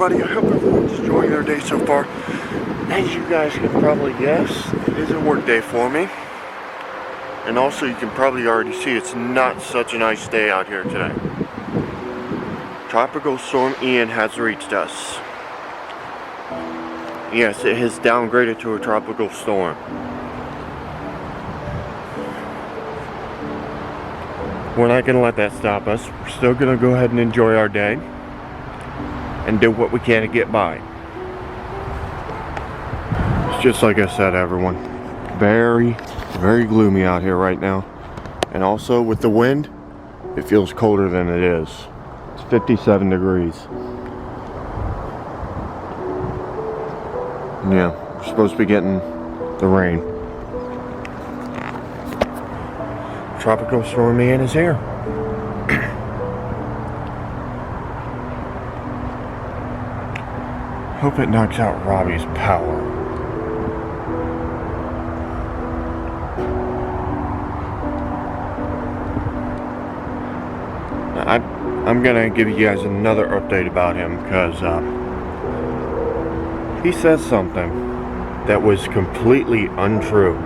everybody? I hope everyone's enjoying their day so far. As you guys can probably guess, it is a work day for me. And also you can probably already see it's not such a nice day out here today. Tropical Storm Ian has reached us. Yes, it has downgraded to a tropical storm. We're not going to let that stop us. We're still going to go ahead and enjoy our day and do what we can to get by. It's just like I said, everyone. Very, very gloomy out here right now. And also with the wind, it feels colder than it is. It's 57 degrees. Yeah, we're supposed to be getting the rain. Tropical Storm Ian is here. Hope it knocks out Robbie's power. I'm gonna give you guys another update about him because he said something that was completely untrue.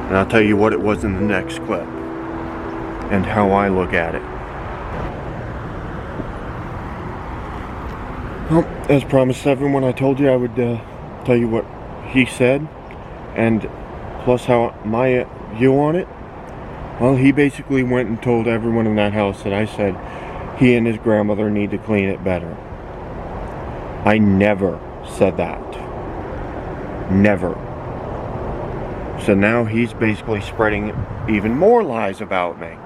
And I'll tell you what it was in the next clip and how I look at it. Well, as promised everyone, I told you I would tell you what he said and plus how my view on it. Well, he basically went and told everyone in that house that I said he and his grandmother need to clean it better. I never said that. Never. So now he's basically spreading even more lies about me.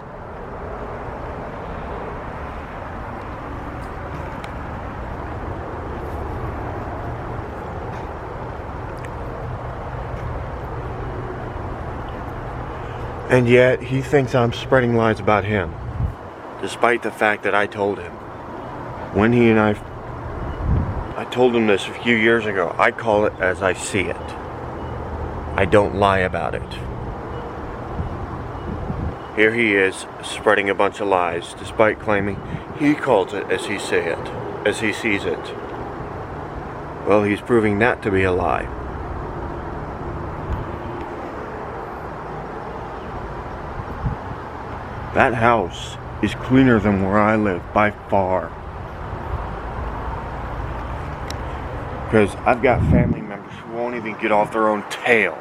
And yet he thinks I'm spreading lies about him, despite the fact that I told him. When he and I told him this a few years ago, I call it as I see it. I don't lie about it. Here he is spreading a bunch of lies, despite claiming he calls it as he sees it. Well, he's proving that to be a lie. That house is cleaner than where I live by far. Because I've got family members who won't even get off their own tails.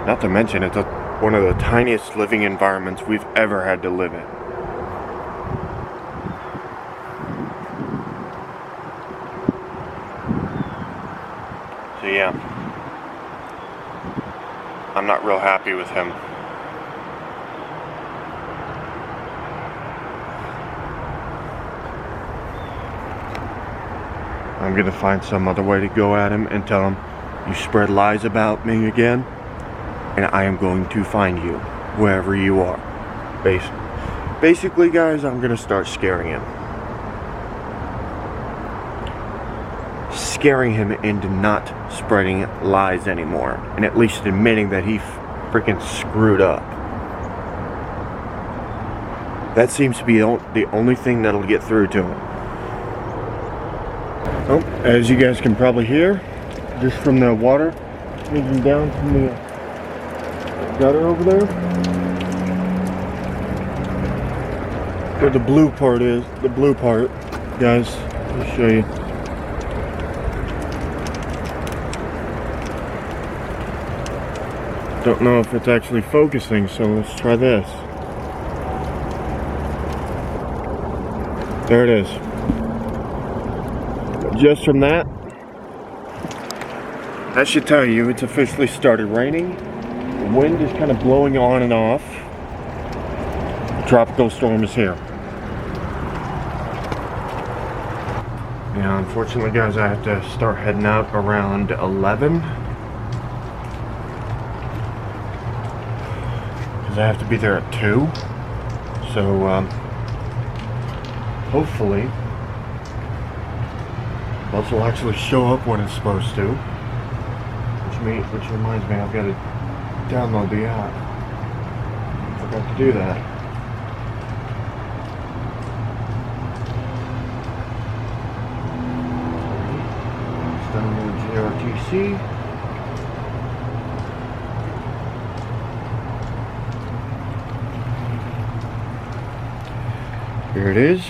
Not to mention it's one of the tiniest living environments we've ever had to live in. So yeah. I'm not real happy with him. I'm gonna find some other way to go at him and tell him, you spread lies about me again, and I am going to find you, wherever you are. Basically, guys, I'm gonna start scaring him. Scaring him into not spreading lies anymore, and at least admitting that he freaking screwed up. That seems to be the only thing that'll get through to him. Oh, as you guys can probably hear, just from the water leaking down from the gutter over there, where the blue part is, guys, I'll show you. Don't know if it's actually focusing, so let's try this. There it is. Just from that should tell you it's officially started raining. The wind is kind of blowing on and off. The tropical storm is here. Yeah, unfortunately, guys, I have to start heading out around 11. I have to be there at 2, so hopefully bus will actually show up when it's supposed to, which reminds me I've got to download the app. I forgot to do that. Download JRTC. Here it is.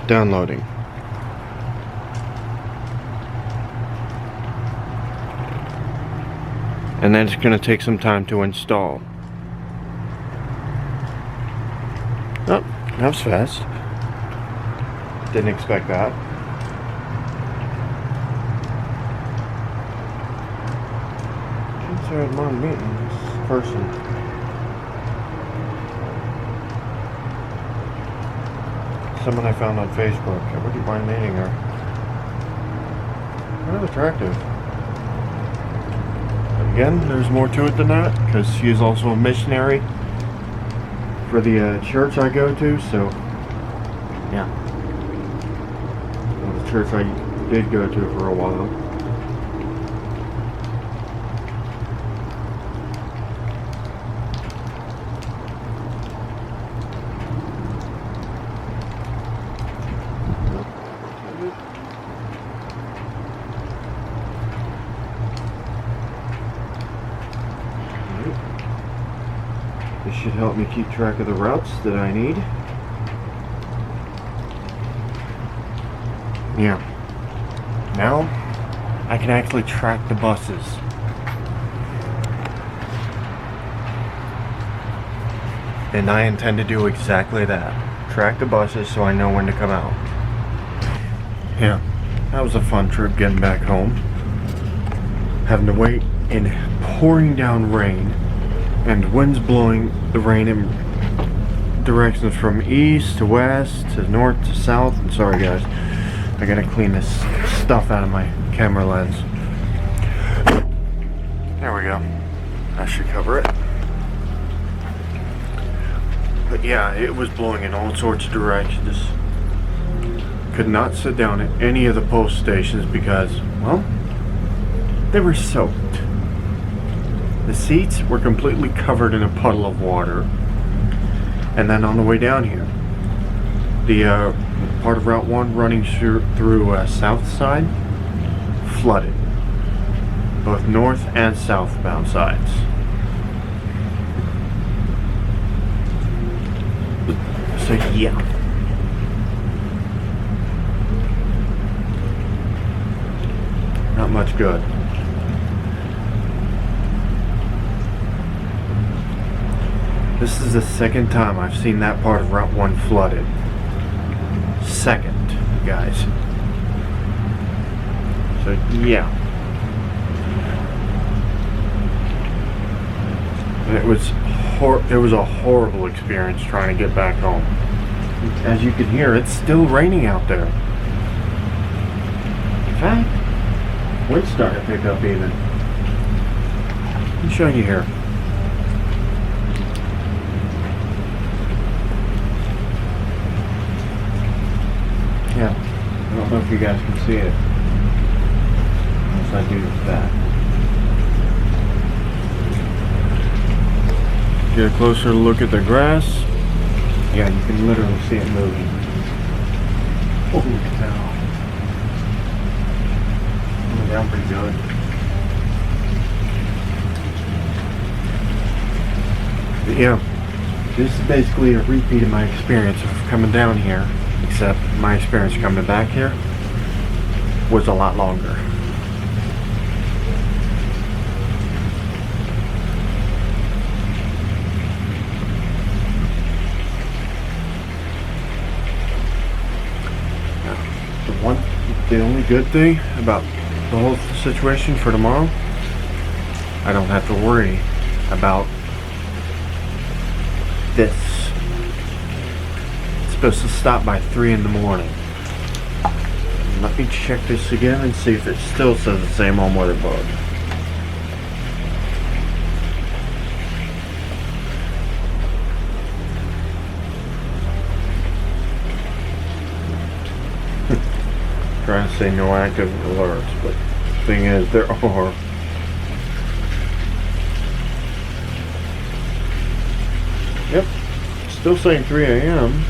Downloading. And then it's going to take some time to install. Oh, that was fast. Didn't expect that. Inside my meeting, this person. Someone I found on Facebook. I wouldn't mind meeting her. Kind of attractive. But again, there's more to it than that, because she is also a missionary for the church I go to, so yeah. Well, the church I did go to for a while. This should help me keep track of the routes that I need. Yeah. Now, I can actually track the buses. And I intend to do exactly that. Track the buses so I know when to come out. Yeah. That was a fun trip getting back home. Having to wait in pouring down rain. And winds blowing the rain in directions from east to west to north to south. I'm sorry guys, I gotta clean this stuff out of my camera lens. There we go. That should cover it. But yeah, it was blowing in all sorts of directions. Could not sit down at any of the post stations because, well, they were soaked. The seats were completely covered in a puddle of water. And then on the way down here, the part of Route 1 running through south side flooded. Both north and southbound sides. So yeah. Not much good. This is the second time I've seen that part of Route 1 flooded. Second, guys. So, yeah. And it was a horrible experience trying to get back home. As you can hear, it's still raining out there. In fact, wind's starting to pick up even. Let me show you here. Yeah, I don't know if you guys can see it. Unless I do that. Get a closer look at the grass. Yeah, you can literally see it moving. Holy cow. Coming down pretty good. But yeah, this is basically a repeat of my experience of coming down here. Except my experience coming back here was a lot longer. The only good thing about the whole situation for tomorrow, I don't have to worry about this. Supposed to stop by 3 in the morning. Let me check this again and see if it still says the same on weather bug. Trying to say no active alerts, but the thing is there are. Yep, still saying 3 a.m.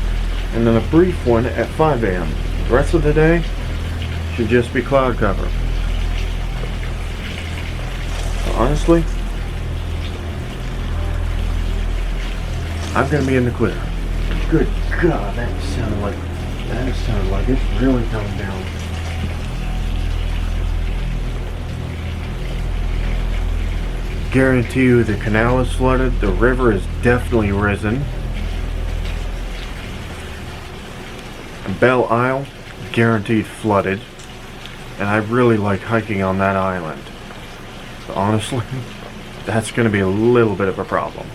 and then a brief one at 5 a.m. The rest of the day to just be cloud cover. Honestly, I'm gonna be in the clear. Good God, that sounded like it's really coming down. Guarantee you the canal is flooded, the river is definitely risen. Belle Isle, guaranteed flooded. And I really like hiking on that island. But honestly, that's going to be a little bit of a problem.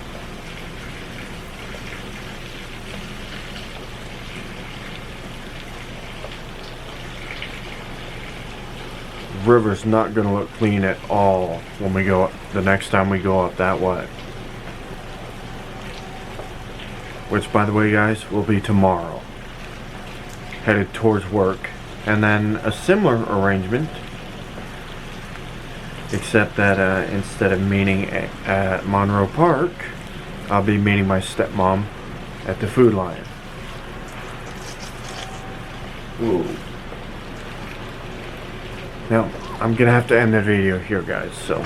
River's not going to look clean at all when we go up, the next time we go up that way. Which, by the way, guys, will be tomorrow. Headed towards work. And then a similar arrangement, except that instead of meeting at Monroe Park, I'll be meeting my stepmom at the Food Lion. Ooh. Now, I'm gonna have to end the video here, guys, so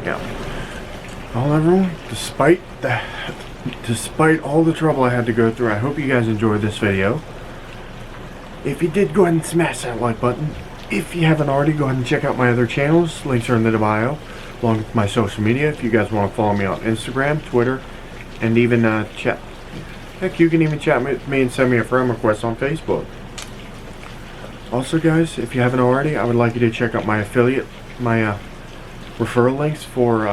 yeah. Well, everyone, despite all the trouble I had to go through, I hope you guys enjoyed this video. If you did, go ahead and smash that like button. If you haven't already, go ahead and check out my other channels. Links are in the bio, along with my social media. If you guys want to follow me on Instagram, Twitter, and even chat. Heck, you can even chat with me and send me a friend request on Facebook. Also, guys, if you haven't already, I would like you to check out my affiliate, my referral links for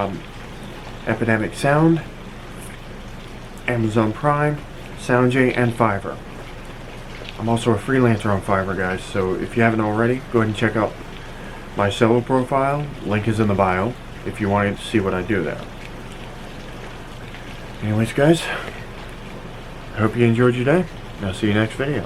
Epidemic Sound, Amazon Prime, SoundJ, and Fiverr. I'm also a freelancer on Fiverr, guys, so if you haven't already, go ahead and check out my solo profile. Link is in the bio if you want to see what I do there. Anyways, guys, I hope you enjoyed your day, and I'll see you next video.